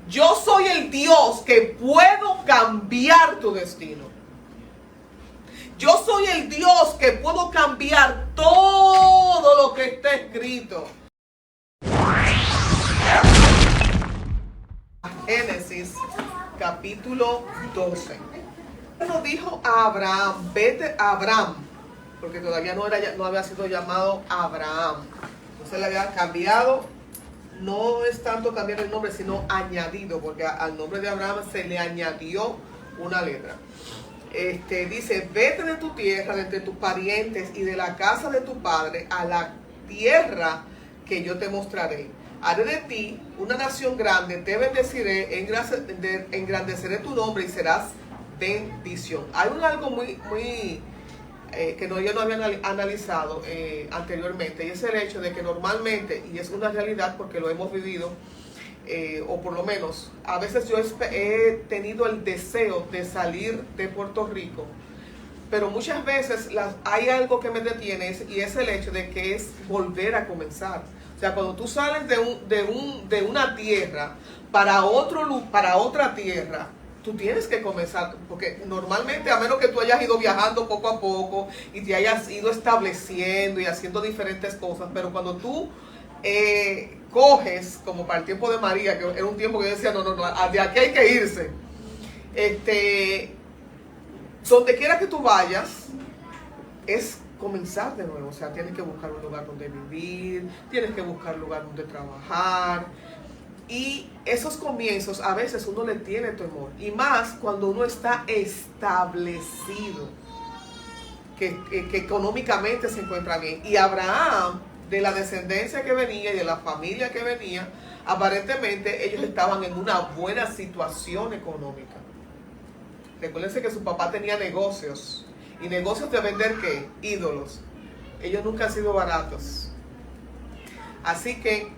Yo soy el Dios que puedo cambiar tu destino. Yo soy el Dios que puedo cambiar todo lo que está escrito. Génesis capítulo 12. Nos dijo a Abraham, vete a Abraham, porque todavía no había sido llamado Abraham. No se le había cambiado, no es tanto cambiar el nombre, sino añadido, porque al nombre de Abraham se le añadió una letra. Dice, vete de tu tierra, de entre tus parientes y de la casa de tu padre a la tierra que yo te mostraré. Haré de ti una nación grande, te bendeciré, engrandeceré tu nombre y serás bendición. Hay algo muy que yo no había analizado anteriormente, y es el hecho de que normalmente, y es una realidad porque lo hemos vivido, o por lo menos a veces yo he tenido el deseo de salir de Puerto Rico, pero muchas veces hay algo que me detiene, y es el hecho de que es volver a comenzar. O sea, cuando tú sales de una tierra para otra tierra, tú tienes que comenzar, porque normalmente, a menos que tú hayas ido viajando poco a poco y te hayas ido estableciendo y haciendo diferentes cosas, pero cuando tú coges, como para el tiempo de María, que era un tiempo que yo decía, no, de aquí hay que irse, donde quiera que tú vayas, es comenzar de nuevo. O sea, tienes que buscar un lugar donde vivir, tienes que buscar un lugar donde trabajar, y esos comienzos a veces uno le tiene temor, y más cuando uno está establecido, que económicamente se encuentra bien. Y Abraham, de la descendencia que venía y de la familia que venía, aparentemente ellos estaban en una buena situación económica. Recuérdense que su papá tenía negocios, y negocios de vender ¿qué? Ídolos. Ellos nunca han sido baratos. Así que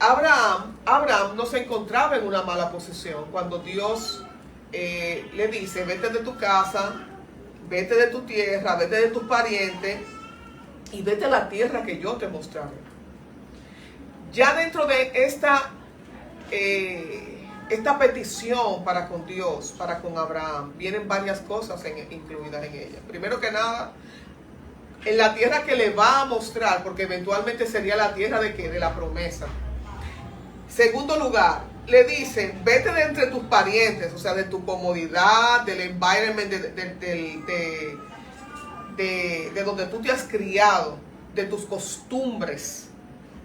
Abraham no se encontraba en una mala posición cuando Dios le dice, vete de tu casa, vete de tu tierra, vete de tus parientes y vete a la tierra que yo te mostraré. Ya dentro de esta petición para con Dios, para con Abraham, vienen varias cosas incluidas en ella. Primero que nada, en la tierra que le va a mostrar, porque eventualmente sería la tierra de ¿qué? De la promesa. Segundo lugar, le dice, vete de entre tus parientes, o sea, de tu comodidad, del environment, de donde tú te has criado, de tus costumbres,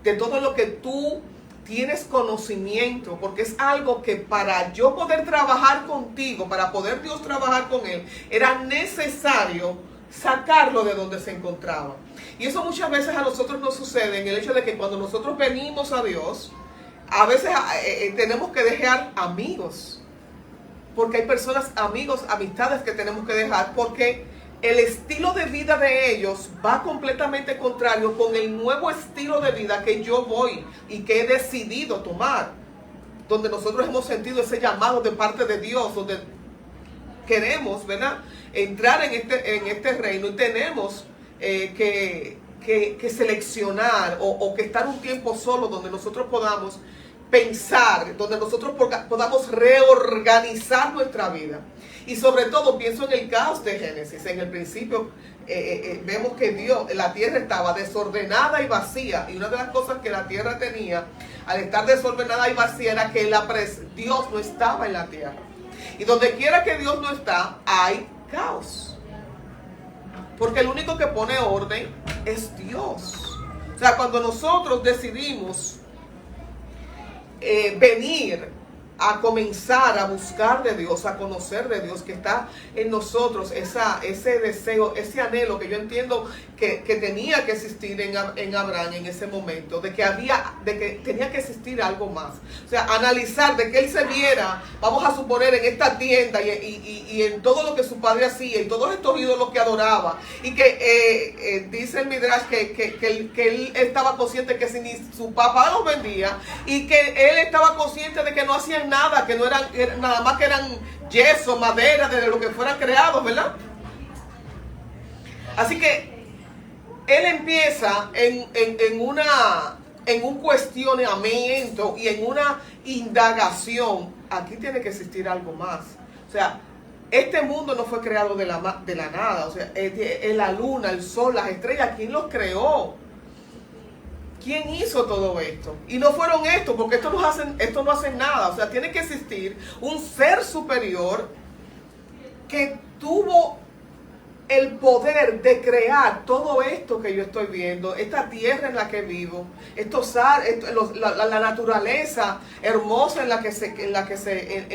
de todo lo que tú tienes conocimiento, porque es algo que para yo poder trabajar contigo, para poder Dios trabajar con él, era necesario sacarlo de donde se encontraba. Y eso muchas veces a nosotros nos sucede en el hecho de que cuando nosotros venimos a Dios, a veces tenemos que dejar amigos, porque hay personas, amigos, amistades que tenemos que dejar, porque el estilo de vida de ellos va completamente contrario con el nuevo estilo de vida que yo voy y que he decidido tomar, donde nosotros hemos sentido ese llamado de parte de Dios, donde queremos, ¿verdad?, entrar en este reino, y tenemos que seleccionar o que estar un tiempo solo donde nosotros podamos pensar, donde nosotros podamos reorganizar nuestra vida. Y sobre todo pienso en el caos de Génesis. En el principio vemos que la tierra estaba desordenada y vacía, y una de las cosas que la tierra tenía al estar desordenada y vacía era que Dios no estaba en la tierra, y donde quiera que Dios no está hay caos, porque el único que pone orden es Dios. O sea, cuando nosotros decidimos venir a comenzar a buscar de Dios, a conocer de Dios, que está en nosotros ese deseo, ese anhelo que yo entiendo que tenía que existir en Abraham en ese momento, de que tenía que existir algo más. O sea, analizar de que él se viera, vamos a suponer, en esta tienda y en todo lo que su padre hacía, y todos estos ídolos que adoraba, y que dice el Midrash que él estaba consciente que si ni su papá los vendía, y que él estaba consciente de que no hacían nada, que no eran nada más que eran yeso, madera, de lo que fueran creados, ¿verdad? Así que él empieza en un cuestionamiento y en indagación, aquí tiene que existir algo más. O sea, este mundo no fue creado de la nada. O sea, la luna, el sol, las estrellas, ¿quién los creó? ¿Quién hizo todo esto? Y no fueron estos, porque estos no hacen nada. O sea, tiene que existir un ser superior que tuvo el poder de crear todo esto que yo estoy viendo, esta tierra en la que vivo, la naturaleza hermosa en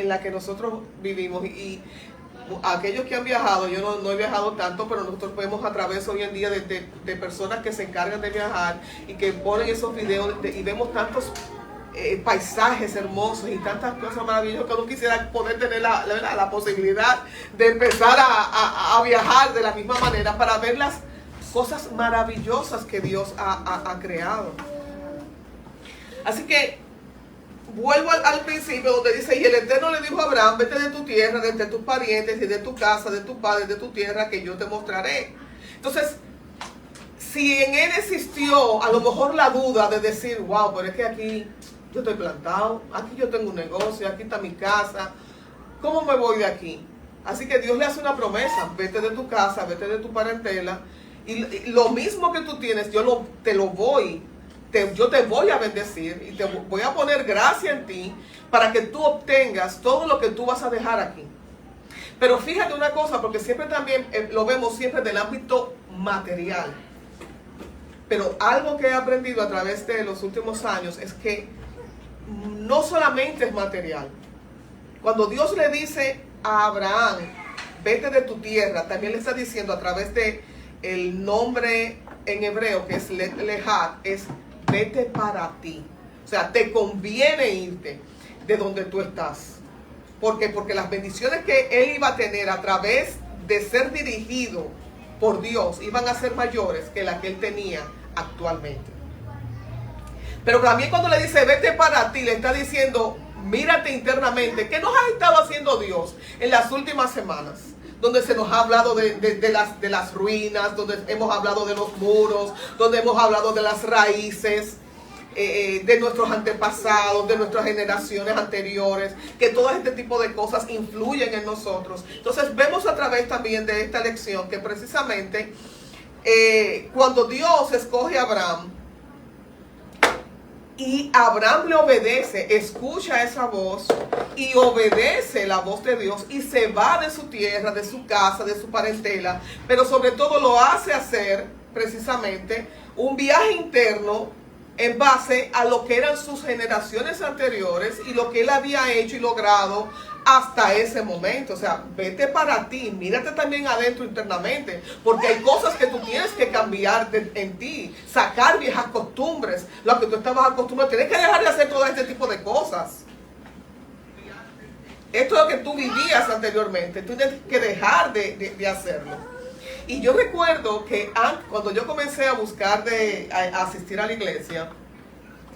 la que nosotros vivimos. Y aquellos que han viajado, yo no he viajado tanto, pero nosotros vemos a través hoy en día de personas que se encargan de viajar y que ponen esos videos y vemos tantos paisajes hermosos y tantas cosas maravillosas que uno quisiera poder tener la posibilidad de empezar a viajar de la misma manera para ver las cosas maravillosas que Dios ha creado. Así que vuelvo al principio donde dice, y el Eterno le dijo a Abraham, vete de tu tierra, de tus parientes y de tu casa, de tu padre, de tu tierra, que yo te mostraré. Entonces, si en él existió a lo mejor la duda de decir, wow, pero es que aquí yo estoy plantado, aquí yo tengo un negocio, aquí está mi casa, ¿cómo me voy de aquí? Así que Dios le hace una promesa, vete de tu casa, vete de tu parentela, y lo mismo que tú tienes, yo te voy a bendecir y te voy a poner gracia en ti para que tú obtengas todo lo que tú vas a dejar aquí. Pero fíjate una cosa, porque siempre también lo vemos siempre del ámbito material. Pero algo que he aprendido a través de los últimos años es que no solamente es material. Cuando Dios le dice a Abraham, vete de tu tierra, también le está diciendo a través de el nombre en hebreo que es Lejat, es vete para ti. O sea, te conviene irte de donde tú estás. ¿Por qué? Porque las bendiciones que él iba a tener a través de ser dirigido por Dios iban a ser mayores que las que él tenía actualmente. Pero también cuando le dice vete para ti, le está diciendo mírate internamente. ¿Qué nos ha estado haciendo Dios en las últimas semanas? Donde se nos ha hablado de las ruinas, donde hemos hablado de los muros, donde hemos hablado de las raíces de nuestros antepasados, de nuestras generaciones anteriores, que todo este tipo de cosas influyen en nosotros. Entonces vemos a través también de esta lección que precisamente cuando Dios escoge a Abraham, y Abraham le obedece, escucha esa voz y obedece la voz de Dios y se va de su tierra, de su casa, de su parentela, pero sobre todo lo hace hacer precisamente un viaje interno en base a lo que eran sus generaciones anteriores y lo que él había hecho y logrado hasta ese momento. O sea, vete para ti, mírate también adentro internamente, porque hay cosas que tú tienes que cambiar en ti, sacar viejas costumbres, lo que tú estabas acostumbrado. Tienes que dejar de hacer todo este tipo de cosas. Esto es lo que tú vivías anteriormente, tú tienes que dejar de hacerlo. Y yo recuerdo que cuando yo comencé a buscar a asistir a la iglesia,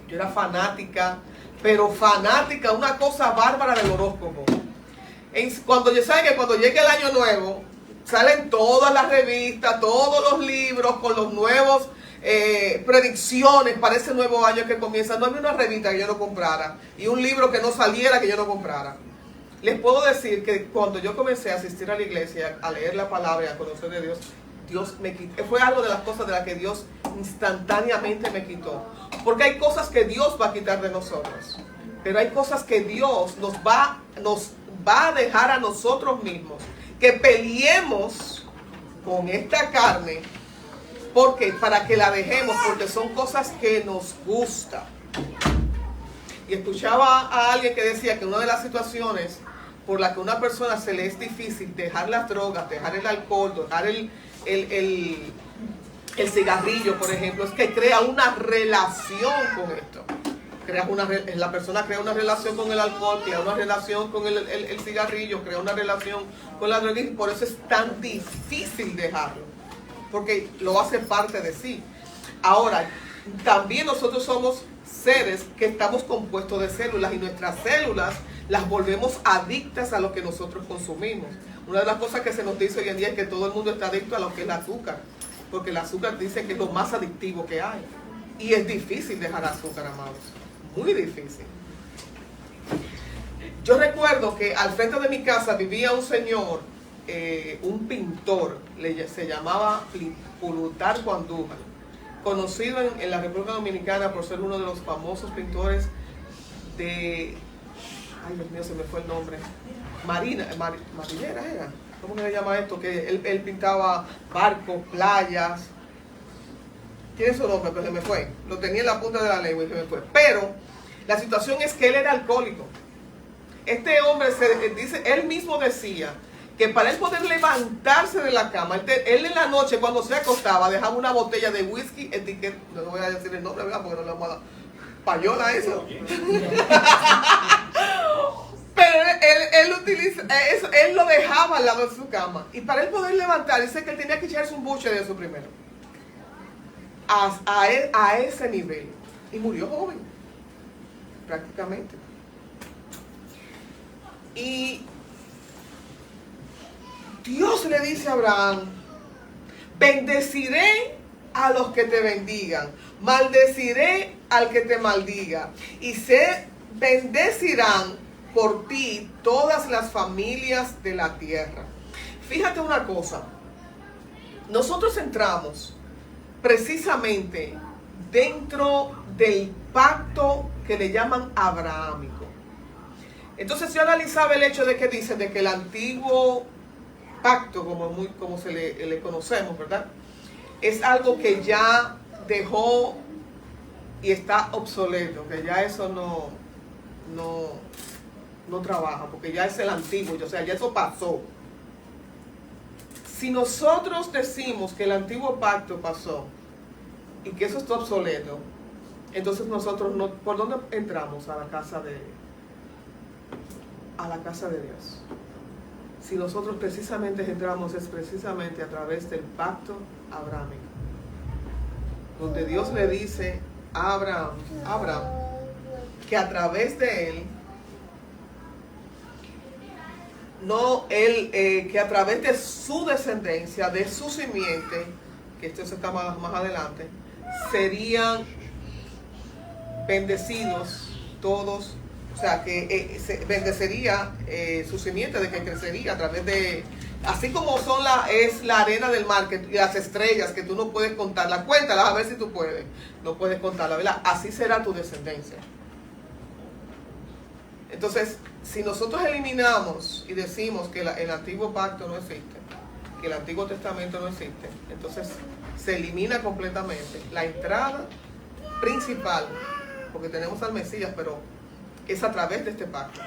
yo era fanática, pero fanática, una cosa bárbara del horóscopo. Cuando llegue el año nuevo, salen todas las revistas, todos los libros con los nuevos predicciones para ese nuevo año que comienza. No había una revista que yo no comprara y un libro que no saliera que yo no comprara. Les puedo decir que cuando yo comencé a asistir a la iglesia, a leer la palabra y a conocer de Dios, Dios me quitó. Fue algo de las cosas de las que Dios instantáneamente me quitó. Porque hay cosas que Dios va a quitar de nosotros. Pero hay cosas que Dios nos va a dejar a nosotros mismos. Que peleemos con esta carne. Porque para que la dejemos, porque son cosas que nos gustan. Y escuchaba a alguien que decía que una de las situaciones por la que a una persona se le es difícil dejar las drogas, dejar el alcohol, dejar el cigarrillo, por ejemplo, es que crea una relación con esto. La persona crea una relación con el alcohol, crea una relación con el cigarrillo, crea una relación con la droga, y por eso es tan difícil dejarlo, porque lo hace parte de sí. Ahora, también nosotros somos seres que estamos compuestos de células, y nuestras células las volvemos adictas a lo que nosotros consumimos. Una de las cosas que se nos dice hoy en día es que todo el mundo está adicto a lo que es el azúcar, porque el azúcar dice que es lo más adictivo que hay. Y es difícil dejar azúcar, amados. Muy difícil. Yo recuerdo que al frente de mi casa vivía un señor, un pintor, se llamaba Plutarco Andújar, conocido en la República Dominicana por ser uno de los famosos pintores de... Ay, Dios mío, se me fue el nombre. Marinera era. ¿Cómo que se llama esto? Que él pintaba barcos, playas. Tiene su nombre, pero se me fue. Lo tenía en la punta de la lengua y se me fue. Pero la situación es que él era alcohólico. Este hombre, él mismo decía que para él poder levantarse de la cama, él en la noche cuando se acostaba dejaba una botella de whisky, etiqueta, no voy a decir el nombre, ¿verdad? Porque no le vamos a dar payola eso. Pero él lo dejaba al lado de su cama. Y para él poder levantar, dice que él tenía que echarse un buche de eso primero. A ese nivel. Y murió joven, prácticamente. Y Dios le dice a Abraham: bendeciré a los que te bendigan, maldeciré al que te maldiga, y se bendecirán por ti todas las familias de la tierra. Fíjate una cosa, nosotros entramos precisamente dentro del pacto que le llaman abrahámico. Entonces yo analizaba el hecho de que dice de que el antiguo pacto, como se le conocemos, ¿verdad? Es algo que ya dejó y está obsoleto, que ya eso no trabaja, porque ya es el antiguo, o sea, ya eso pasó. Si nosotros decimos que el antiguo pacto pasó y que eso está obsoleto, entonces nosotros no, ¿por dónde entramos a la casa de Dios? Si nosotros precisamente entramos es precisamente a través del pacto abrahámico, donde Dios le dice a Abraham que a través de él, que a través de su descendencia, de su simiente, que esto se está más adelante, serían bendecidos todos. O sea, que se bendecería su simiente, de que crecería a través de... Así como es la arena del mar, y las estrellas que tú no puedes contarlas. Cuéntalas a ver si tú puedes. No puedes contarlas, ¿verdad? Así será tu descendencia. Entonces, si nosotros eliminamos y decimos que el antiguo pacto no existe, que el Antiguo Testamento no existe, entonces se elimina completamente la entrada principal, porque tenemos al Mesías, pero es a través de este pacto.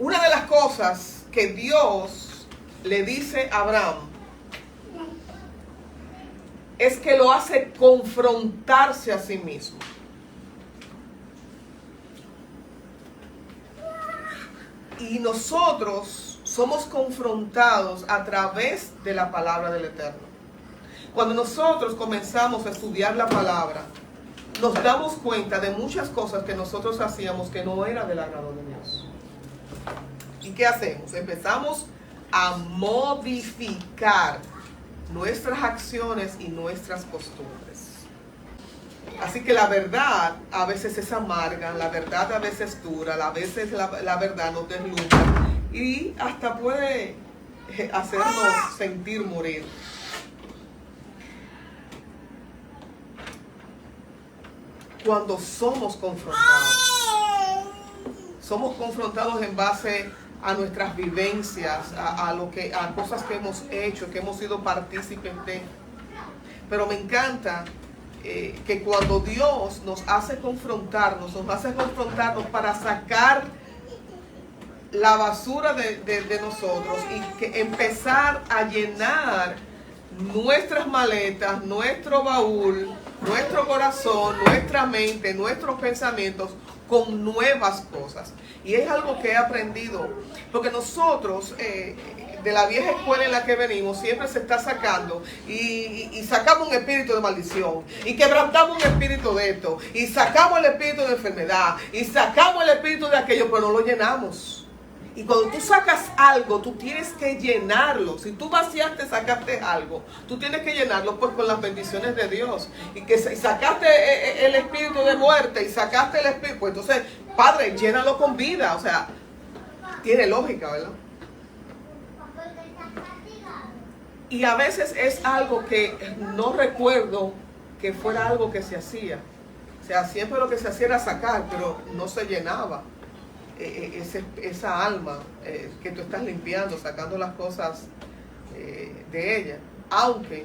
Una de las cosas que Dios le dice a Abraham es que lo hace confrontarse a sí mismo. Y nosotros somos confrontados a través de la palabra del Eterno. Cuando nosotros comenzamos a estudiar la palabra, nos damos cuenta de muchas cosas que nosotros hacíamos que no era del agrado de Dios. ¿Y qué hacemos? Empezamos a modificar nuestras acciones y nuestras costumbres. Así que la verdad a veces es amarga, la verdad a veces es dura, a veces la verdad nos deslumbra y hasta puede hacernos sentir morir. Cuando somos confrontados en base a nuestras vivencias, a cosas que hemos hecho, que hemos sido partícipes de. Pero me encanta que cuando Dios nos hace confrontarnos para sacar la basura de nosotros y que empezar a llenar nuestras maletas, nuestro baúl, nuestro corazón, nuestra mente, nuestros pensamientos con nuevas cosas. Y es algo que he aprendido, porque nosotros de la vieja escuela en la que venimos siempre se está sacando y sacamos un espíritu de maldición y quebrantamos un espíritu de esto y sacamos el espíritu de enfermedad y sacamos el espíritu de aquello, pero no lo llenamos. Y cuando tú sacas algo, tú tienes que llenarlo. Si tú vaciaste, sacaste algo, tú tienes que llenarlo pues con las bendiciones de Dios. Y que sacaste el espíritu de muerte y sacaste el espíritu, pues entonces, Padre, llénalo con vida. O sea, Tiene lógica, ¿verdad? Y a veces es algo que no recuerdo que fuera algo que se hacía. O sea, siempre lo que se hacía era sacar, pero no se llenaba esa alma que tú estás limpiando, sacando las cosas de ella. Aunque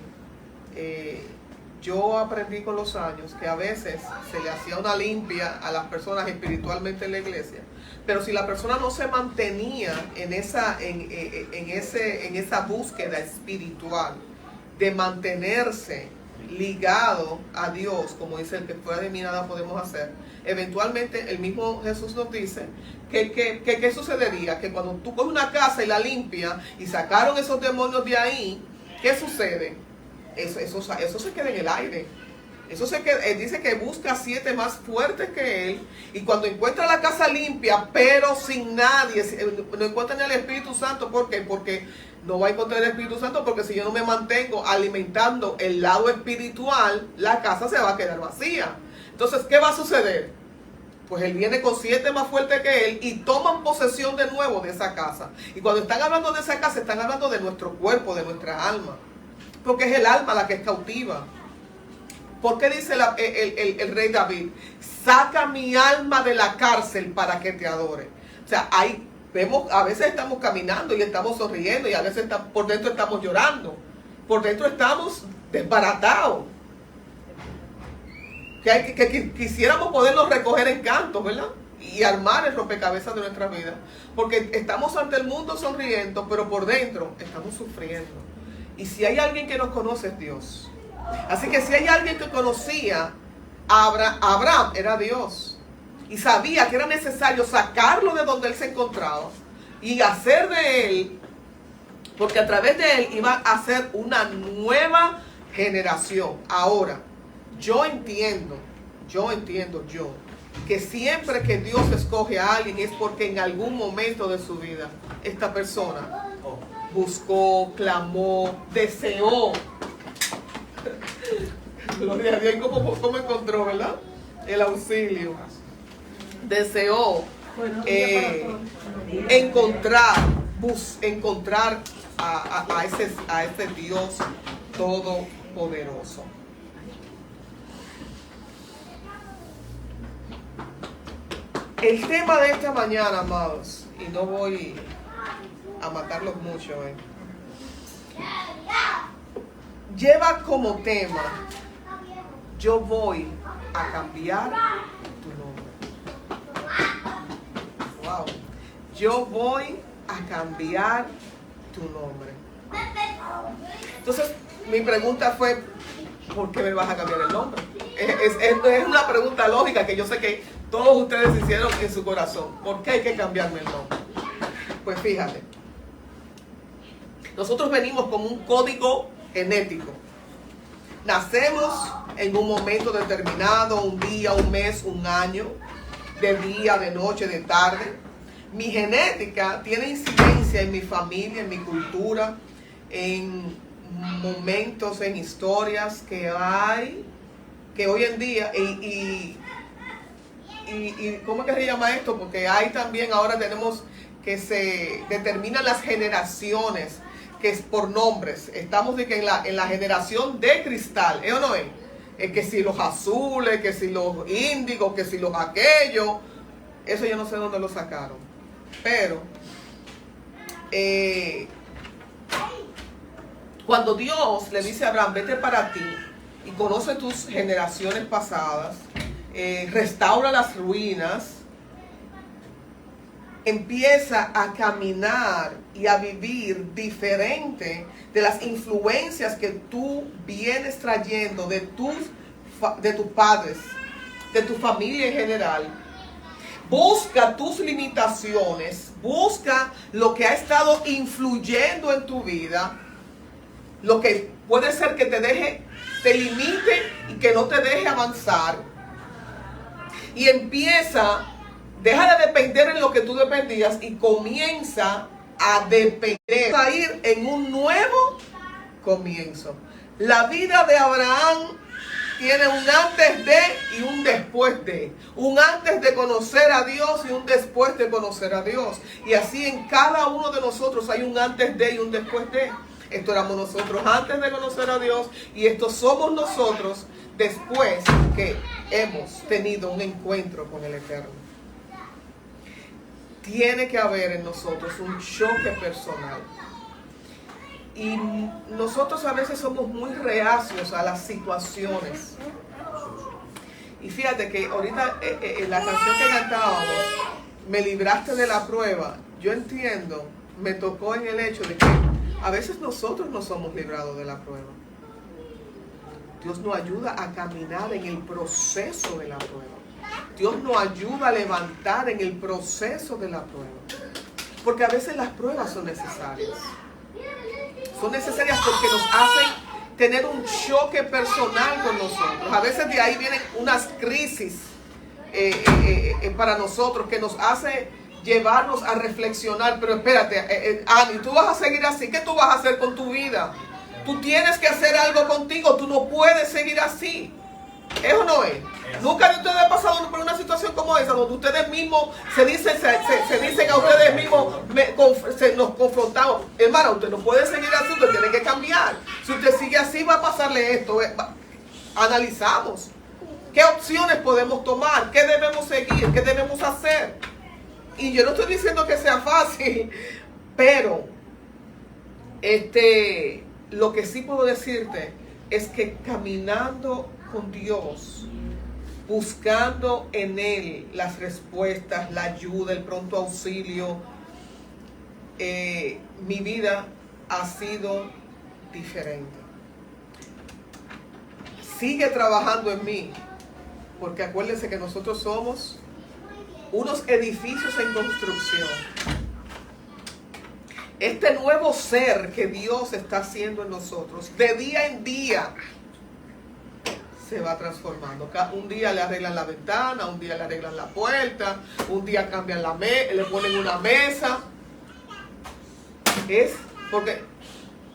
yo aprendí con los años que a veces se le hacía una limpia a las personas espiritualmente en la iglesia, pero si la persona no se mantenía en esa búsqueda espiritual de mantenerse ligado a Dios, como dice el que fuera de mí nada podemos hacer, eventualmente el mismo Jesús nos dice que ¿qué sucedería? Que cuando tú coges una casa y la limpias y sacaron esos demonios de ahí, ¿qué sucede? Eso se queda en el aire. Eso se queda, dice que busca 7 más fuertes que él, y cuando encuentra la casa limpia, pero sin nadie, no encuentra ni al Espíritu Santo. ¿Por qué? Porque no va a encontrar el Espíritu Santo, porque si yo no me mantengo alimentando el lado espiritual, la casa se va a quedar vacía. Entonces, ¿qué va a suceder? Pues él viene con 7 más fuertes que él y toman posesión de nuevo de esa casa. Y cuando están hablando de esa casa, están hablando de nuestro cuerpo, de nuestra alma, porque es el alma la que es cautiva. ¿Por qué dice el rey David? Saca mi alma de la cárcel para que te adore. O sea, ahí vemos, a veces estamos caminando y estamos sonriendo, y a veces por dentro estamos llorando. Por dentro estamos desbaratados. Que quisiéramos poderlos recoger en cantos, ¿verdad? Y armar el rompecabezas de nuestra vida. Porque estamos ante el mundo sonriendo, pero por dentro estamos sufriendo. Y si hay alguien que nos conoce, es Dios. Así que si hay alguien que conocía a Abraham, era Dios. Y sabía que era necesario sacarlo de donde él se encontraba y hacer de él, porque a través de él iba a hacer una nueva generación. Ahora, yo entiendo que siempre que Dios escoge a alguien es porque en algún momento de su vida esta persona buscó, clamó, deseó. Gloria a Dios. ¿Cómo encontró, verdad? El auxilio. Deseó encontrar a ese Dios todopoderoso. El tema de esta mañana, amados, y no voy a matarlos mucho, lleva como tema: yo voy a cambiar tu nombre. Wow. Yo voy a cambiar tu nombre. Entonces, mi pregunta fue: ¿por qué me vas a cambiar el nombre? Es una pregunta lógica que yo sé que todos ustedes hicieron en su corazón. ¿Por qué hay que cambiarme el nombre? Pues fíjate, nosotros venimos con un código genético. Nacemos en un momento determinado, un día, un mes, un año, de día, de noche, de tarde. Mi genética tiene incidencia en mi familia, en mi cultura, en momentos, en historias que hay, que hoy en día, y ¿cómo es que se llama esto? Porque hay también, ahora tenemos que se determinan las generaciones, que es por nombres. Estamos de que en la generación de cristal, ¿o no es? Que si los azules, que si los índigos, que si los aquellos, eso yo no sé dónde lo sacaron. Pero cuando Dios le dice a Abraham: vete para ti y conoce tus generaciones pasadas, restaura las ruinas, empieza a caminar y a vivir diferente de las influencias que tú vienes trayendo de tus padres, de tu familia en general. Busca tus limitaciones, busca lo que ha estado influyendo en tu vida, lo que puede ser que te limite y que no te deje avanzar, y deja de depender en lo que tú dependías y comienza a depender, a ir en un nuevo comienzo. La vida de Abraham tiene un antes de y un después de. Un antes de conocer a Dios y un después de conocer a Dios. Y así en cada uno de nosotros hay un antes de y un después de. Esto éramos nosotros antes de conocer a Dios y esto somos nosotros después que hemos tenido un encuentro con el Eterno. Tiene que haber en nosotros un choque personal. Y nosotros a veces somos muy reacios a las situaciones. Y fíjate que ahorita en la canción que cantábamos, Me libraste de la prueba, yo entiendo, me tocó en el hecho de que a veces nosotros no somos librados de la prueba. Dios nos ayuda a caminar en el proceso de la prueba. Dios nos ayuda a levantar en el proceso de la prueba. Porque a veces las pruebas son necesarias. Son necesarias porque nos hacen tener un choque personal con nosotros. A veces de ahí vienen unas crisis para nosotros que nos hace llevarnos a reflexionar. Pero espérate, Ani, tú vas a seguir así. ¿Qué tú vas a hacer con tu vida? Tú tienes que hacer algo contigo. Tú no puedes seguir así. ¿Eso no es? Nunca ustedes han pasado por una situación como esa, donde ustedes mismos se dicen a ustedes mismos, nos confrontamos. Hermana, usted no puede seguir así, usted tiene que cambiar. Si usted sigue así, va a pasarle esto. Analizamos. ¿Qué opciones podemos tomar? ¿Qué debemos seguir? ¿Qué debemos hacer? Y yo no estoy diciendo que sea fácil, pero lo que sí puedo decirte es que caminando con Dios, buscando en Él las respuestas, la ayuda, el pronto auxilio, mi vida ha sido diferente. Sigue trabajando en mí, porque acuérdense que nosotros somos unos edificios en construcción. Este nuevo ser que Dios está haciendo en nosotros, de día en día, se va transformando. Un día le arreglan la ventana, un día le arreglan la puerta, un día cambian le ponen una mesa. Es porque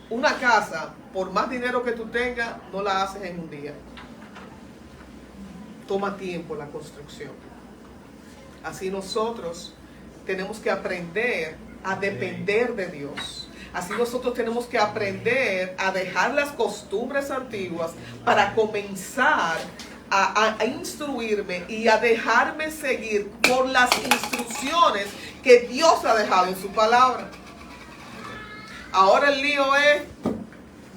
una casa, por más dinero que tú tengas, no la haces en un día. Toma tiempo la construcción. Así nosotros tenemos que aprender a depender de Dios. Así nosotros tenemos que aprender a dejar las costumbres antiguas para comenzar a instruirme y a dejarme seguir por las instrucciones que Dios ha dejado en su palabra. Ahora el lío es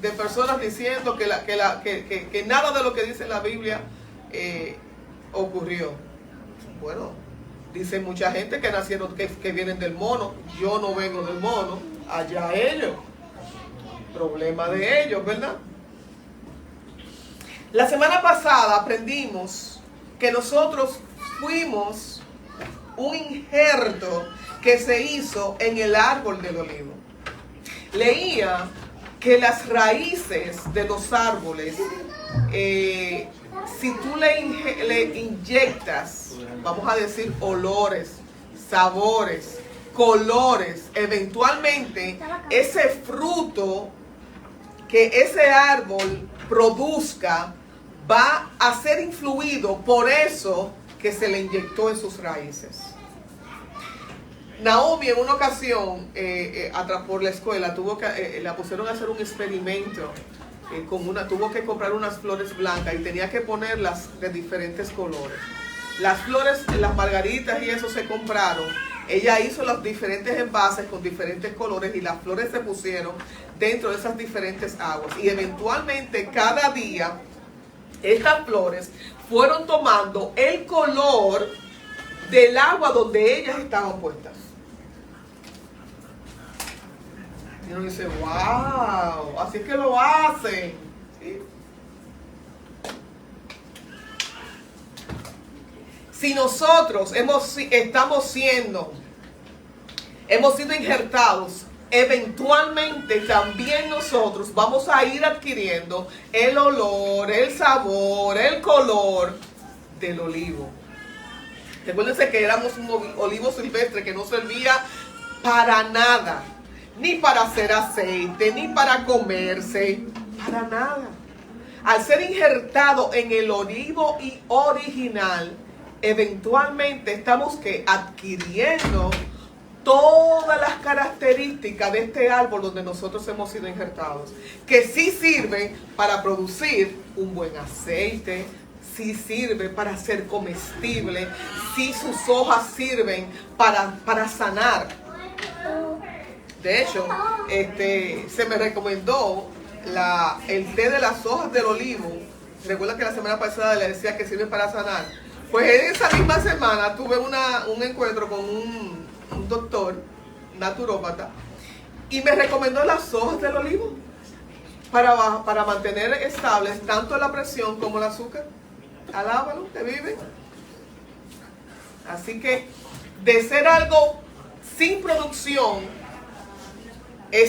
de personas diciendo que nada de lo que dice la Biblia ocurrió. Bueno, dice mucha gente que nacieron, que vienen del mono. Yo no vengo del mono, allá ellos. Problema de ellos, ¿verdad? La semana pasada aprendimos que nosotros fuimos un injerto que se hizo en el árbol del olivo. Leía que las raíces de los árboles, si tú le inyectas, vamos a decir, olores, sabores, colores, eventualmente ese fruto que ese árbol produzca va a ser influido por eso que se le inyectó en sus raíces. Naomi en una ocasión, atrás por la escuela, la pusieron a hacer un experimento. Tuvo que comprar unas flores blancas y tenía que ponerlas de diferentes colores. Las flores, las margaritas y eso se compraron. Ella hizo los diferentes envases con diferentes colores y las flores se pusieron dentro de esas diferentes aguas. Y eventualmente cada día estas flores fueron tomando el color del agua donde ellas estaban puestas. Y uno dice, wow, así es que lo hacen. ¿Sí? Si nosotros hemos sido injertados, eventualmente también nosotros vamos a ir adquiriendo el olor, el sabor, el color del olivo. Recuérdense que éramos un olivo silvestre que no servía para nada. Ni para hacer aceite, ni para comerse, para nada. al ser injertado en el olivo y original, eventualmente estamos que adquiriendo todas las características de este árbol donde nosotros hemos sido injertados, que sí sirven para producir un buen aceite, sí sirve para ser comestible, sí sus hojas sirven para sanar. De hecho, se me recomendó el té de las hojas del olivo. Recuerda que la semana pasada le decía que sirve para sanar. Pues en esa misma semana tuve un encuentro con un doctor naturópata y me recomendó las hojas del olivo para mantener estables tanto la presión como el azúcar. Alábalo, que vive. Así que de ser algo sin producción,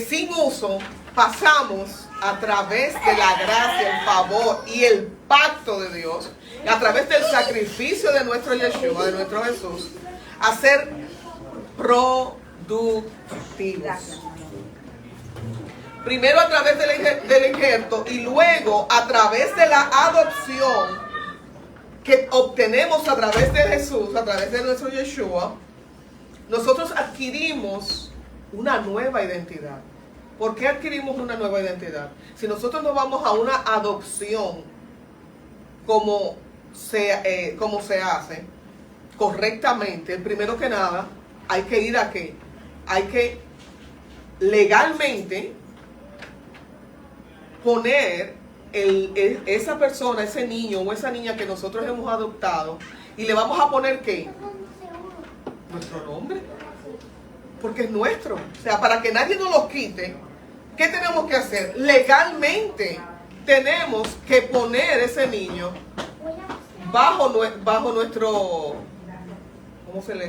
sin uso, pasamos a través de la gracia, el favor y el pacto de Dios, a través del sacrificio de nuestro Yeshua, de nuestro Jesús, a ser productivos. Primero a través del injerto y luego a través de la adopción que obtenemos a través de Jesús, a través de nuestro Yeshua, nosotros adquirimos una nueva identidad. ¿Por qué adquirimos una nueva identidad? Si nosotros nos vamos a una adopción como se hace correctamente, primero que nada, hay que ir a qué? Hay que legalmente poner esa persona, ese niño o esa niña que nosotros hemos adoptado, y le vamos a poner ¿qué? Nuestro nombre, porque es nuestro. O sea, para que nadie nos lo quite, ¿qué tenemos que hacer? Legalmente tenemos que poner ese niño bajo nuestro, ¿cómo se le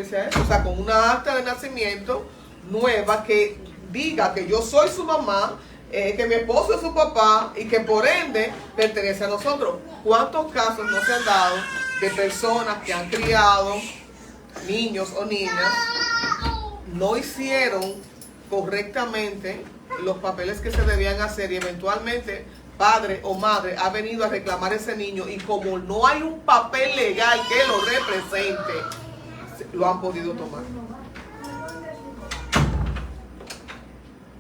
dice a eso? O sea, con una acta de nacimiento nueva que diga que yo soy su mamá, que mi esposo es su papá y que por ende pertenece a nosotros. ¿Cuántos casos no se han dado de personas que han criado niños o niñas, no hicieron correctamente los papeles que se debían hacer y eventualmente padre o madre ha venido a reclamar ese niño y como no hay un papel legal que lo represente, lo han podido tomar?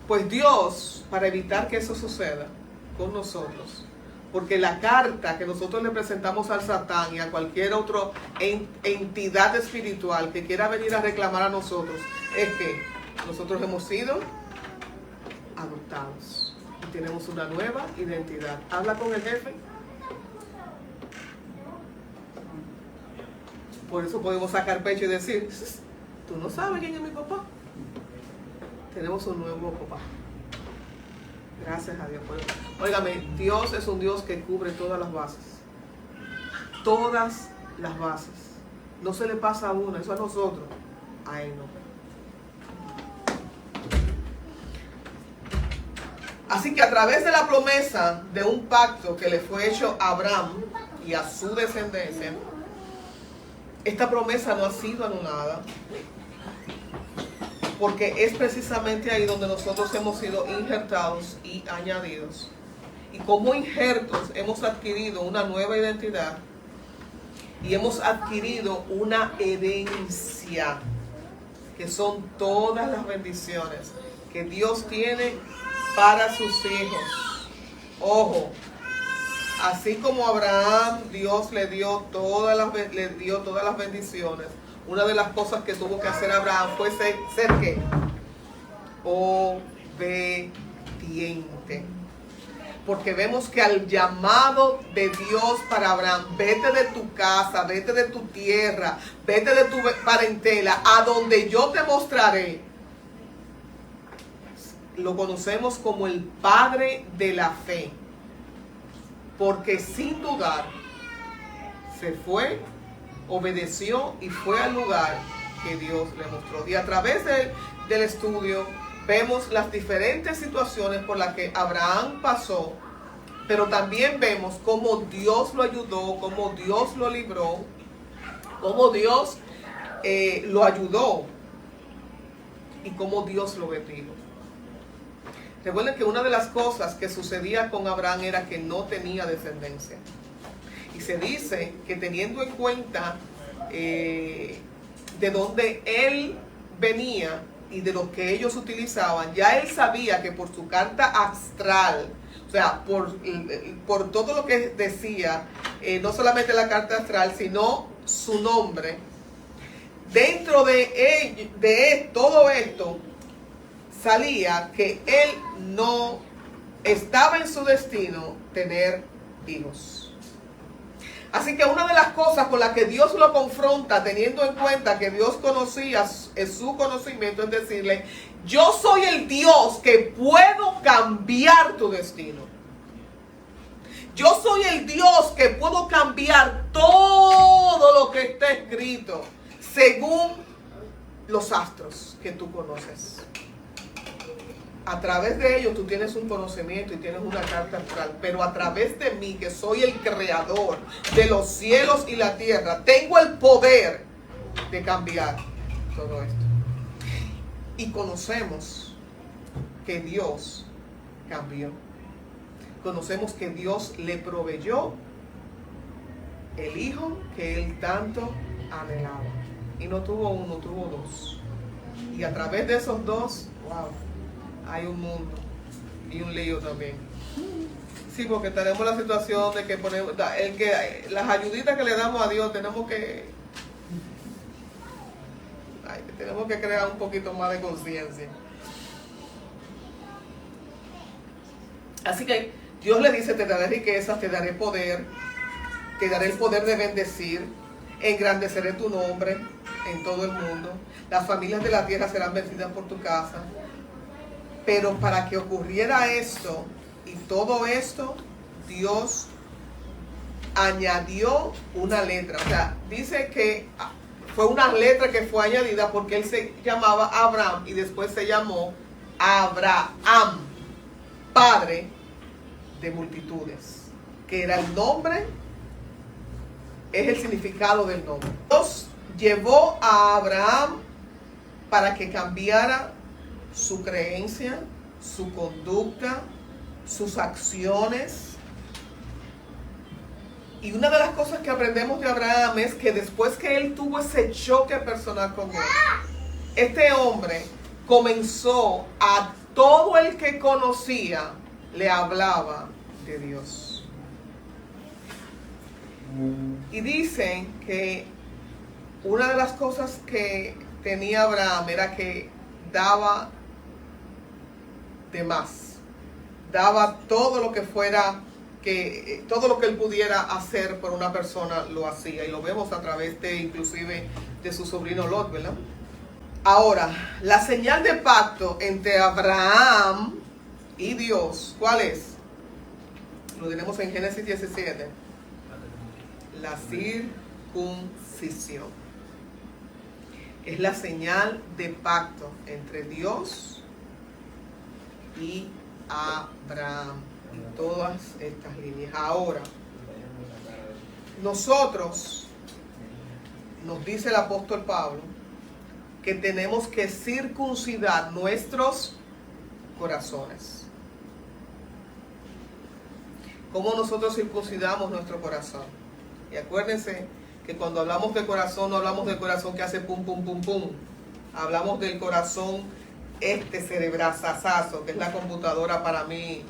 Pues Dios, para evitar que eso suceda con nosotros, porque la carta que nosotros le presentamos al Satán y a cualquier otra entidad espiritual que quiera venir a reclamar a nosotros, es que nosotros hemos sido adoptados y tenemos una nueva identidad. Habla con el jefe. Por eso podemos sacar pecho y decir, tú no sabes quién es mi papá. Tenemos un nuevo papá. Gracias a Dios. Óigame, Dios es un Dios que cubre todas las bases. Todas las bases. No se le pasa a una, eso a nosotros. A Él no. Así que a través de la promesa de un pacto que le fue hecho a Abraham y a su descendencia, esta promesa no ha sido anulada, porque es precisamente ahí donde nosotros hemos sido injertados y añadidos. Y como injertos hemos adquirido una nueva identidad y hemos adquirido una herencia, que son todas las bendiciones que Dios tiene para sus hijos. Ojo, así como a Abraham Dios le dio todas las bendiciones, una de las cosas que tuvo que hacer Abraham fue ser ¿qué? Obediente. Porque vemos que al llamado de Dios para Abraham, vete de tu casa, vete de tu tierra, vete de tu parentela, a donde yo te mostraré, lo conocemos como el padre de la fe. Porque sin dudar, se fue, obedeció y fue al lugar que Dios le mostró. Y a través del estudio vemos las diferentes situaciones por las que Abraham pasó, pero también vemos cómo Dios lo ayudó, cómo Dios lo libró, cómo Dios lo ayudó y cómo Dios lo bendijo. Recuerden que una de las cosas que sucedía con Abraham era que no tenía descendencia. Y se dice que teniendo en cuenta de dónde él venía y de lo que ellos utilizaban, ya él sabía que por su carta astral, o sea, por todo lo que decía, no solamente la carta astral, sino su nombre, dentro de todo esto, salía que él no estaba en su destino tener hijos. Así que una de las cosas con las que Dios lo confronta, teniendo en cuenta que Dios conocía su conocimiento, es decirle, yo soy el Dios que puedo cambiar tu destino. Yo soy el Dios que puedo cambiar todo lo que está escrito según los astros que tú conoces. A través de ellos tú tienes un conocimiento y tienes una carta astral, pero a través de mí, que soy el creador de los cielos y la tierra, tengo el poder de cambiar todo esto. Y conocemos que Dios cambió. Conocemos que Dios le proveyó el hijo que él tanto anhelaba. Y no tuvo uno, tuvo dos. Y a través de esos dos, wow, hay un mundo y un lío también. Sí, porque tenemos la situación de que ponemos, las ayuditas que le damos a Dios tenemos que crear un poquito más de conciencia. Así que Dios le dice, te daré riquezas, te daré poder, te daré el poder de bendecir, engrandeceré tu nombre en todo el mundo, las familias de la tierra serán bendecidas por tu casa. Pero para que ocurriera esto y todo esto, Dios añadió una letra. O sea, dice que fue una letra que fue añadida porque él se llamaba Abraham y después se llamó Abraham, padre de multitudes, que era el nombre, es el significado del nombre. Dios llevó a Abraham para que cambiara su creencia, su conducta, sus acciones. Y una de las cosas que aprendemos de Abraham es que después que él tuvo ese choque personal con Dios, este hombre comenzó a todo el que conocía, le hablaba de Dios. Y dicen que una de las cosas que tenía Abraham era que daba de más, daba todo lo que fuera, todo lo que él pudiera hacer por una persona lo hacía, y lo vemos a través de inclusive de su sobrino Lot, ¿verdad? Ahora, la señal de pacto entre Abraham y Dios, ¿cuál es? Lo tenemos en Génesis 17, la circuncisión. Es la señal de pacto entre Dios y Abraham y todas estas líneas. Ahora, nosotros, nos dice el apóstol Pablo, que tenemos que circuncidar nuestros corazones. ¿Cómo nosotros circuncidamos nuestro corazón? Y acuérdense que cuando hablamos de corazón, no hablamos del corazón que hace pum, pum, pum, pum. Hablamos del corazón cerebrazazazo, que es la computadora para mí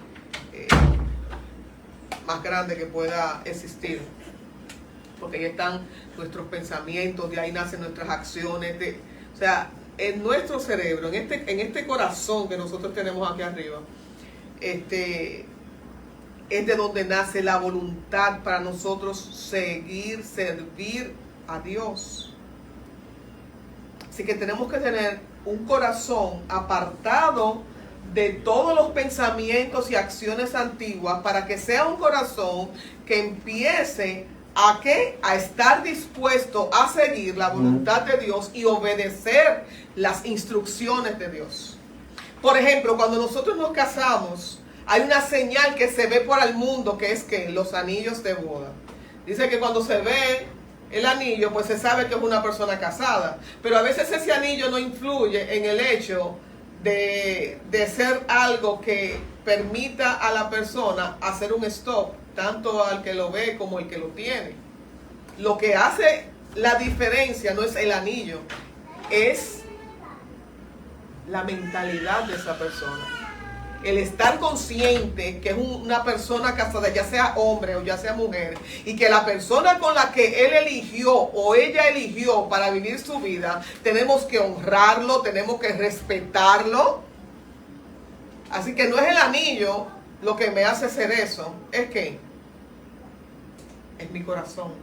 más grande que pueda existir. Porque ahí están nuestros pensamientos, de ahí nacen nuestras acciones. O sea, en nuestro cerebro, en este corazón que nosotros tenemos aquí arriba, es de donde nace la voluntad para nosotros servir a Dios. Así que tenemos que tener un corazón apartado de todos los pensamientos y acciones antiguas, para que sea un corazón que empiece a estar dispuesto a seguir la voluntad de Dios y obedecer las instrucciones de Dios. Por ejemplo, cuando nosotros nos casamos, hay una señal que se ve por el mundo, que es que los anillos de boda. Dice que cuando se ve el anillo, pues se sabe que es una persona casada. Pero a veces ese anillo no influye en el hecho de ser algo que permita a la persona hacer un stop, tanto al que lo ve como el que lo tiene. Lo que hace la diferencia no es el anillo, es la mentalidad de esa persona. El estar consciente que es una persona casada, ya sea hombre o ya sea mujer, y que la persona con la que él eligió o ella eligió para vivir su vida, tenemos que honrarlo, tenemos que respetarlo. Así que no es el anillo lo que me hace hacer eso, es que es mi corazón.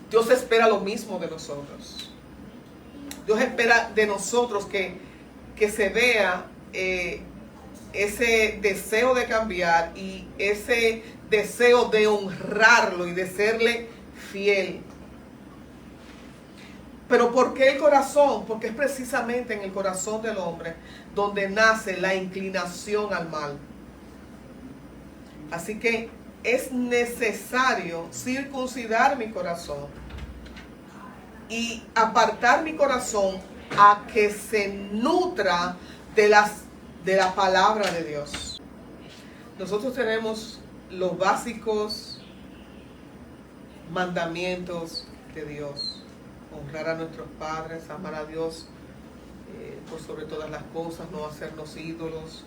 Dios espera lo mismo de nosotros. Dios espera de nosotros que se vea ese deseo de cambiar y ese deseo de honrarlo y de serle fiel. Pero ¿por qué el corazón? Porque es precisamente en el corazón del hombre donde nace la inclinación al mal. Así que es necesario circuncidar mi corazón y apartar mi corazón a que se nutra de la palabra de Dios. Nosotros tenemos los básicos mandamientos de Dios: honrar a nuestros padres, amar a Dios por sobre todas las cosas, no hacernos ídolos,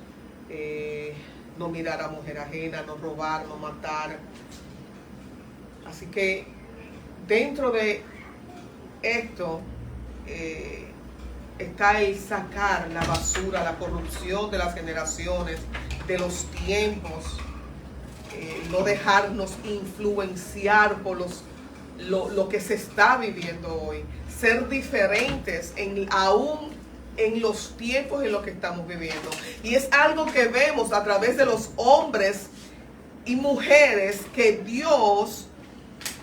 no mirar a mujer ajena, no robar, no matar. Así que dentro de esto está el sacar la basura, la corrupción de las generaciones, de los tiempos, no dejarnos influenciar por lo que se está viviendo hoy, ser diferentes aún en los tiempos en los que estamos viviendo. Y es algo que vemos a través de los hombres y mujeres que Dios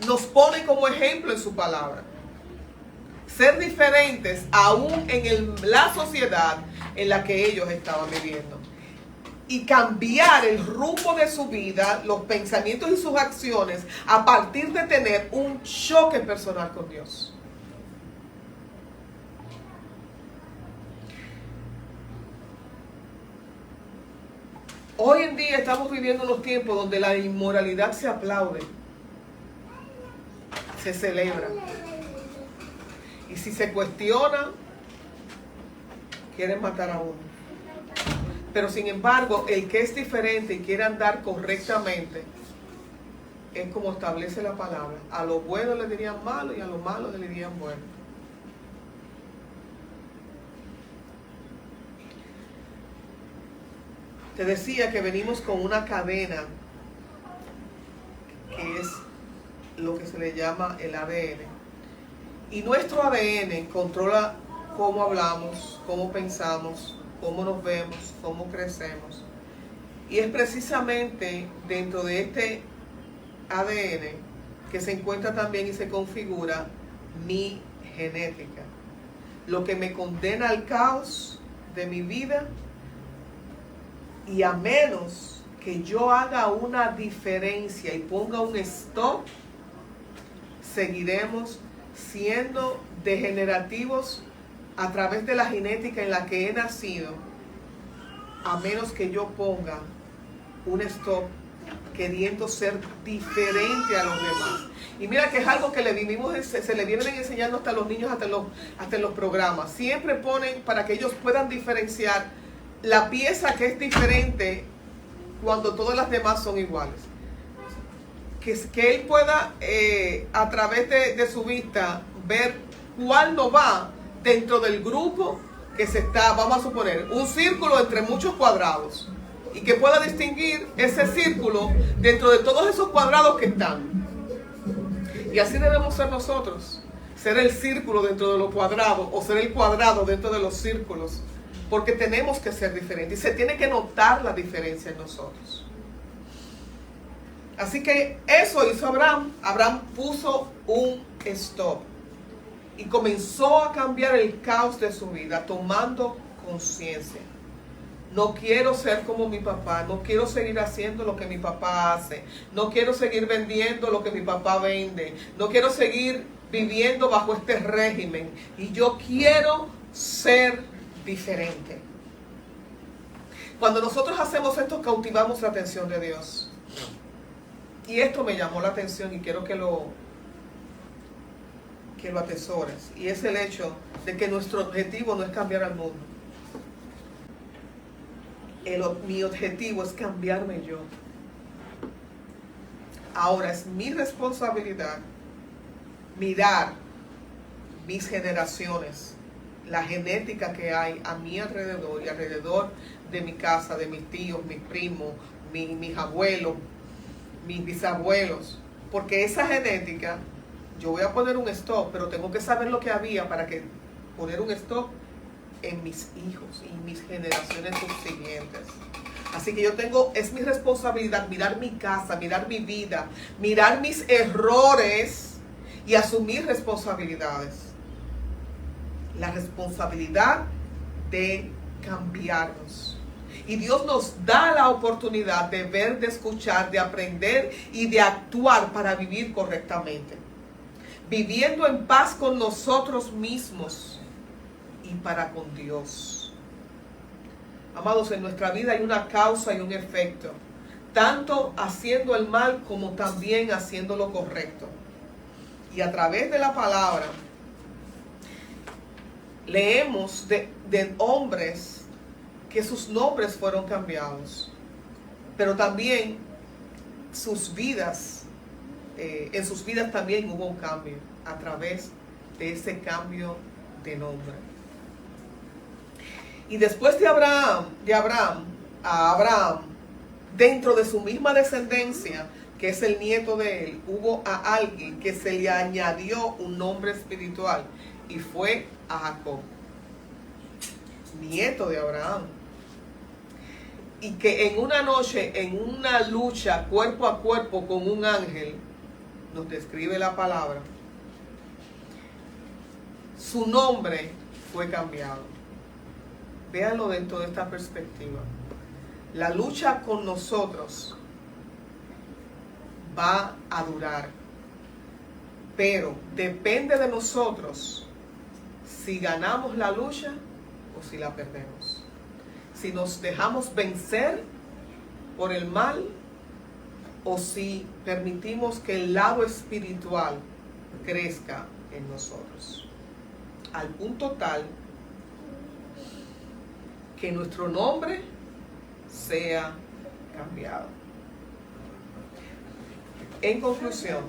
nos pone como ejemplo en su palabra. Ser diferentes aún en la sociedad en la que ellos estaban viviendo. Y cambiar el rumbo de su vida, los pensamientos y sus acciones a partir de tener un choque personal con Dios. Hoy en día estamos viviendo unos tiempos donde la inmoralidad se aplaude, se celebra. Y si se cuestiona, quieren matar a uno. Pero sin embargo, el que es diferente y quiere andar correctamente, es como establece la palabra: a lo bueno le dirían malo y a lo malo le dirían bueno. Te decía que venimos con una cadena que es lo que se le llama el ADN. Y nuestro ADN controla cómo hablamos, cómo pensamos, cómo nos vemos, cómo crecemos. Y es precisamente dentro de este ADN que se encuentra también y se configura mi genética. Lo que me condena al caos de mi vida, y a menos que yo haga una diferencia y ponga un stop, seguiremos siendo degenerativos a través de la genética en la que he nacido, a menos que yo ponga un stop queriendo ser diferente a los demás. Y mira que es algo que se le vienen enseñando hasta a los niños, hasta en los programas. Siempre ponen para que ellos puedan diferenciar la pieza que es diferente cuando todas las demás son iguales. Que él pueda a través de su vista ver cuál no va dentro del grupo que se está, vamos a suponer, un círculo entre muchos cuadrados, y que pueda distinguir ese círculo dentro de todos esos cuadrados que están. Y así debemos ser nosotros: ser el círculo dentro de los cuadrados o ser el cuadrado dentro de los círculos, porque tenemos que ser diferentes y se tiene que notar la diferencia en nosotros. Así que eso hizo Abraham. Abraham puso un stop y comenzó a cambiar el caos de su vida, tomando conciencia. No quiero ser como mi papá, no quiero seguir haciendo lo que mi papá hace, no quiero seguir vendiendo lo que mi papá vende, no quiero seguir viviendo bajo este régimen y yo quiero ser diferente. Cuando nosotros hacemos esto, cautivamos la atención de Dios. Y esto me llamó la atención y quiero que lo atesores. Y es el hecho de que nuestro objetivo no es cambiar al mundo. Mi objetivo es cambiarme yo. Ahora es mi responsabilidad mirar mis generaciones, la genética que hay a mi alrededor y alrededor de mi casa, de mis tíos, mis primos, mis abuelos, mis bisabuelos. Porque esa genética, yo voy a poner un stop, pero tengo que saber lo que había para que poner un stop en mis hijos y mis generaciones subsiguientes. Así que es mi responsabilidad mirar mi casa, mirar mi vida, mirar mis errores y asumir responsabilidades. La responsabilidad de cambiarnos. Y Dios nos da la oportunidad de ver, de escuchar, de aprender y de actuar para vivir correctamente. Viviendo en paz con nosotros mismos y para con Dios. Amados, en nuestra vida hay una causa y un efecto, tanto haciendo el mal como también haciendo lo correcto. Y a través de la palabra leemos de hombres que sus nombres fueron cambiados, pero también sus vidas, en sus vidas también hubo un cambio a través de ese cambio de nombre. Y después de Abraham, dentro de su misma descendencia, que es el nieto de él, hubo a alguien que se le añadió un nombre espiritual y fue a Jacob, nieto de Abraham. Y que en una noche, en una lucha cuerpo a cuerpo con un ángel, nos describe la palabra, su nombre fue cambiado. Véanlo dentro de esta perspectiva. La lucha con nosotros va a durar, pero depende de nosotros si ganamos la lucha o si la perdemos. Si nos dejamos vencer por el mal o si permitimos que el lado espiritual crezca en nosotros. Al punto tal que nuestro nombre sea cambiado. En conclusión,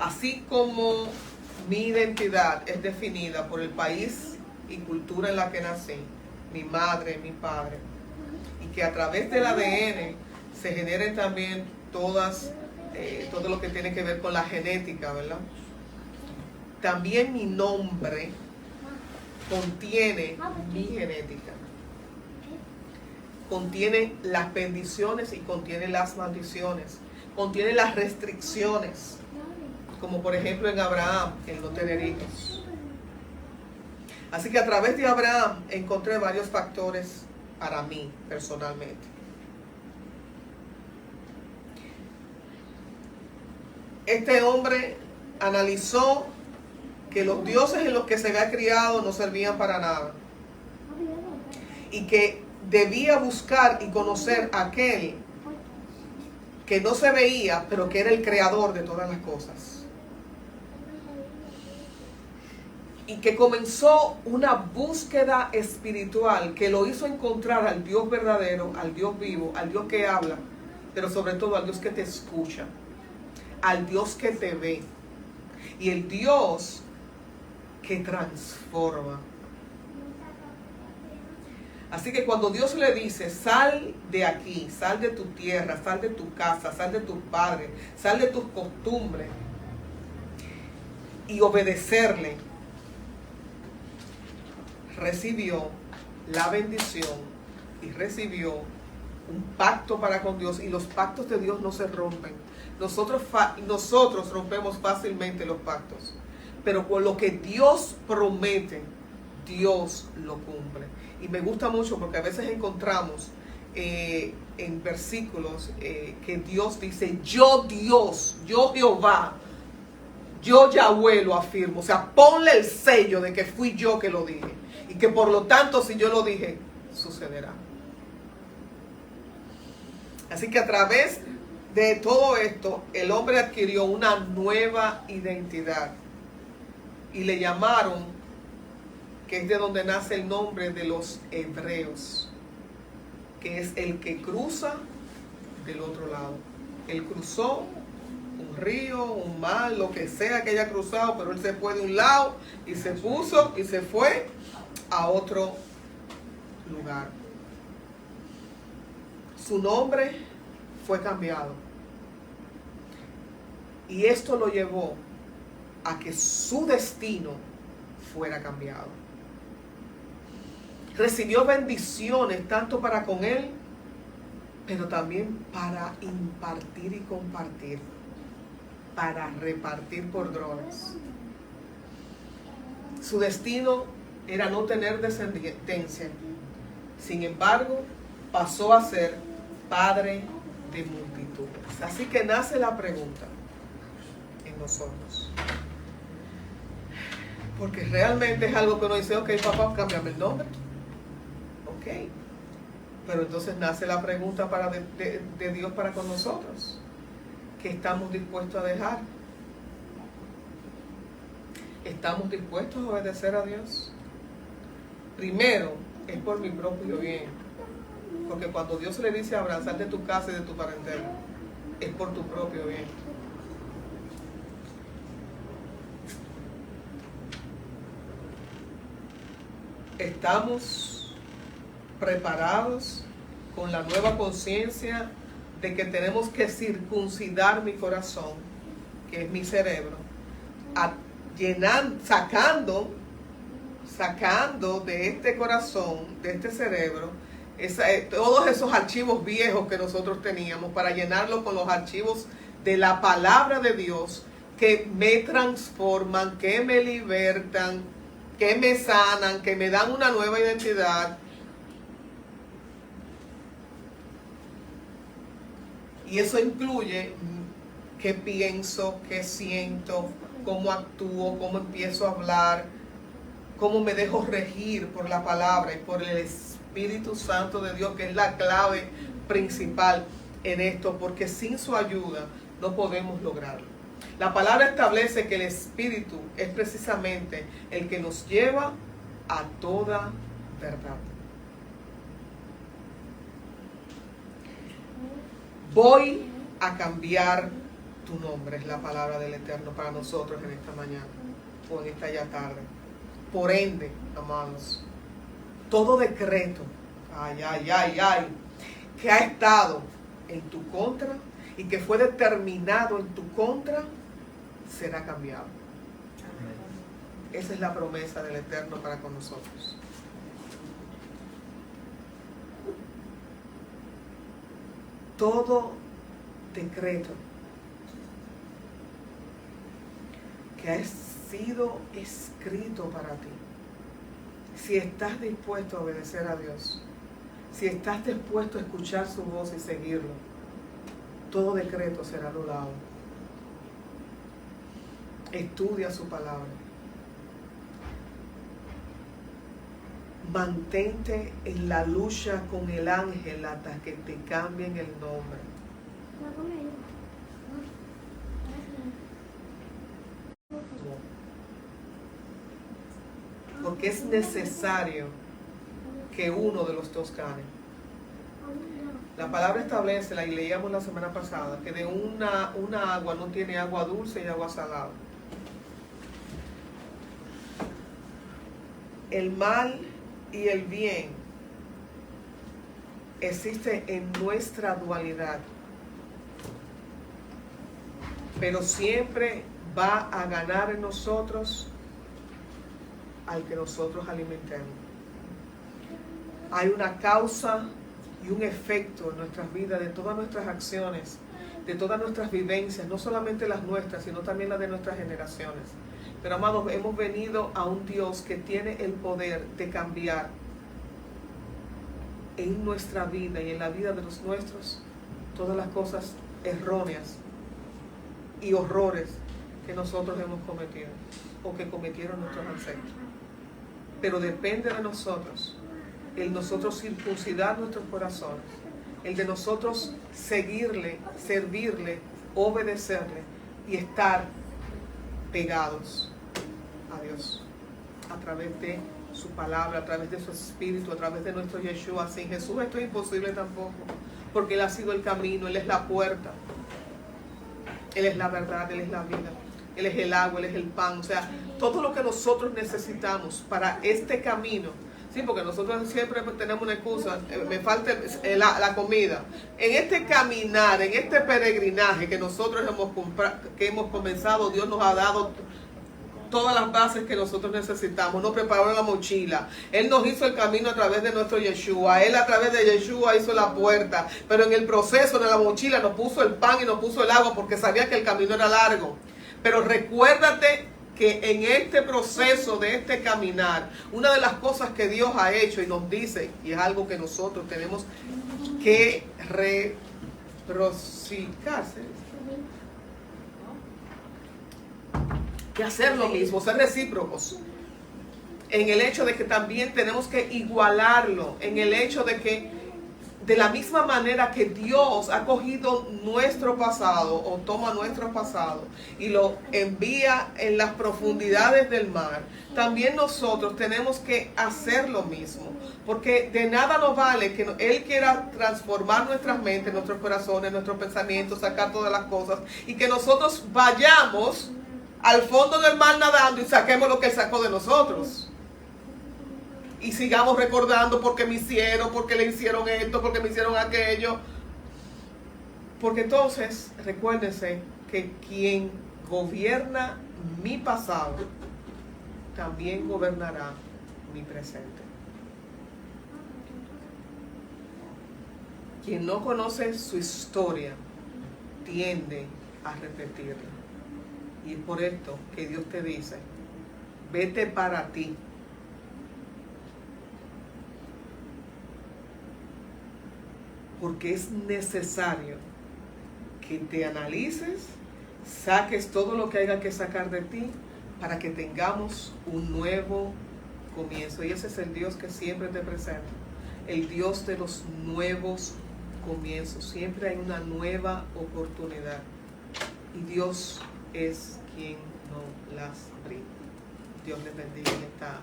así como mi identidad es definida por el país y cultura en la que nací, mi madre, mi padre, y que a través del ADN se generen también todo lo que tiene que ver con la genética, ¿verdad? También mi nombre contiene mi genética, contiene las bendiciones y contiene las maldiciones, contiene las restricciones, como por ejemplo en Abraham, el no tener hijos. Así que a través de Abraham encontré varios factores para mí personalmente. Este hombre analizó que los dioses en los que se había criado no servían para nada y que debía buscar y conocer a aquel que no se veía, pero que era el creador de todas las cosas. Y que comenzó una búsqueda espiritual que lo hizo encontrar al Dios verdadero, al Dios vivo, al Dios que habla, pero sobre todo al Dios que te escucha, al Dios que te ve y el Dios que transforma. Así que cuando Dios le dice, sal de aquí, sal de tu tierra, sal de tu casa, sal de tus padres, sal de tus costumbres y obedecerle, recibió la bendición y recibió un pacto para con Dios, y los pactos de Dios no se rompen. Nosotros rompemos fácilmente los pactos, pero con lo que Dios promete, Dios lo cumple. Y me gusta mucho porque a veces encontramos en versículos que Dios dice, yo Dios, yo Jehová, yo Yahweh lo afirmo. O sea, ponle el sello de que fui yo que lo dije. Y que por lo tanto, si yo lo dije, sucederá. Así que a través de todo esto, el hombre adquirió una nueva identidad. Y le llamaron, que es de donde nace el nombre de los hebreos, que es el que cruza del otro lado. Él cruzó un río, un mar, lo que sea que haya cruzado, pero él se fue de un lado y se puso y se fue a otro lugar. Su nombre fue cambiado. Y esto lo llevó a que su destino fuera cambiado. Recibió bendiciones tanto para con él, pero también para impartir y compartir, para repartir por drones. Su destino era no tener descendencia. Sin embargo, pasó a ser padre de multitudes. Así que nace la pregunta en nosotros. Porque realmente es algo que uno dice, ok, papá, cámbiame el nombre. Ok. Pero entonces nace la pregunta de Dios para con nosotros. ¿Qué estamos dispuestos a dejar? ¿Estamos dispuestos a obedecer a Dios? Primero, es por mi propio bien. Porque cuando Dios le dice a Abraham, sal de tu casa y de tu parentela, es por tu propio bien. Estamos preparados con la nueva conciencia de que tenemos que circuncidar mi corazón, que es mi cerebro, sacando de este corazón, de este cerebro, todos esos archivos viejos que nosotros teníamos, para llenarlo con los archivos de la palabra de Dios, que me transforman, que me libertan, que me sanan, que me dan una nueva identidad. Y eso incluye qué pienso, qué siento, cómo actúo, cómo empiezo a hablar, cómo me dejo regir por la palabra y por el Espíritu Santo de Dios, que es la clave principal en esto, porque sin su ayuda no podemos lograrlo. La palabra establece que el Espíritu es precisamente el que nos lleva a toda verdad. Voy a cambiar tu nombre, es la palabra del Eterno para nosotros en esta mañana o en esta ya tarde. Por ende, amados, todo decreto, que ha estado en tu contra y que fue determinado en tu contra, será cambiado. Esa es la promesa del Eterno para con nosotros. Todo decreto que ha sido escrito para ti, si estás dispuesto a obedecer a Dios, si estás dispuesto a escuchar su voz y seguirlo, todo decreto será anulado. Estudia su palabra. Mantente en la lucha con el ángel hasta que te cambien el nombre. Porque es necesario que uno de los dos gane. La palabra establece, y leíamos la semana pasada, que de una agua no tiene agua dulce y agua salada. El mal y el bien existe en nuestra dualidad, pero siempre va a ganar en nosotros al que nosotros alimentemos. Hay una causa y un efecto en nuestras vidas, de todas nuestras acciones, de todas nuestras vivencias, no solamente las nuestras, sino también las de nuestras generaciones. Pero amados, hemos venido a un Dios que tiene el poder de cambiar en nuestra vida y en la vida de los nuestros todas las cosas erróneas y horrores que nosotros hemos cometido o que cometieron nuestros ancestros. Pero depende de nosotros, el nosotros circuncidar nuestros corazones, el de nosotros seguirle, servirle, obedecerle y estar pegados a Dios a través de su palabra, a través de su espíritu, a través de nuestro Yeshua. Sin Jesús esto es imposible tampoco, porque Él ha sido el camino, Él es la puerta, Él es la verdad, Él es la vida, Él es el agua, Él es el pan. O sea, todo lo que nosotros necesitamos para este camino. Sí, porque nosotros siempre tenemos una excusa, me falta la comida. En este caminar, en este peregrinaje que nosotros hemos comenzado, Dios nos ha dado todas las bases que nosotros necesitamos. Nos preparó la mochila, Él nos hizo el camino a través de nuestro Yeshua, Él a través de Yeshua hizo la puerta, pero en el proceso de la mochila nos puso el pan y nos puso el agua porque sabía que el camino era largo. Pero recuérdate que en este proceso de este caminar, una de las cosas que Dios ha hecho y nos dice, y es algo que nosotros tenemos que reciprocarse, que hacer lo mismo, ser recíprocos, en el hecho de que también tenemos que igualarlo, en el hecho de que de la misma manera que Dios ha cogido nuestro pasado o toma nuestro pasado y lo envía en las profundidades del mar, también nosotros tenemos que hacer lo mismo, porque de nada nos vale que Él quiera transformar nuestras mentes, nuestros corazones, nuestros pensamientos, sacar todas las cosas y que nosotros vayamos al fondo del mar nadando y saquemos lo que Él sacó de nosotros. Y sigamos recordando porque me hicieron, porque le hicieron esto, porque me hicieron aquello. Porque entonces, recuérdense que quien gobierna mi pasado, también gobernará mi presente. Quien no conoce su historia, tiende a repetirla. Y es por esto que Dios te dice, vete para ti. Porque es necesario que te analices, saques todo lo que haya que sacar de ti para que tengamos un nuevo comienzo. Y ese es el Dios que siempre te presenta, el Dios de los nuevos comienzos. Siempre hay una nueva oportunidad y Dios es quien nos las brinda. Dios les bendiga en esta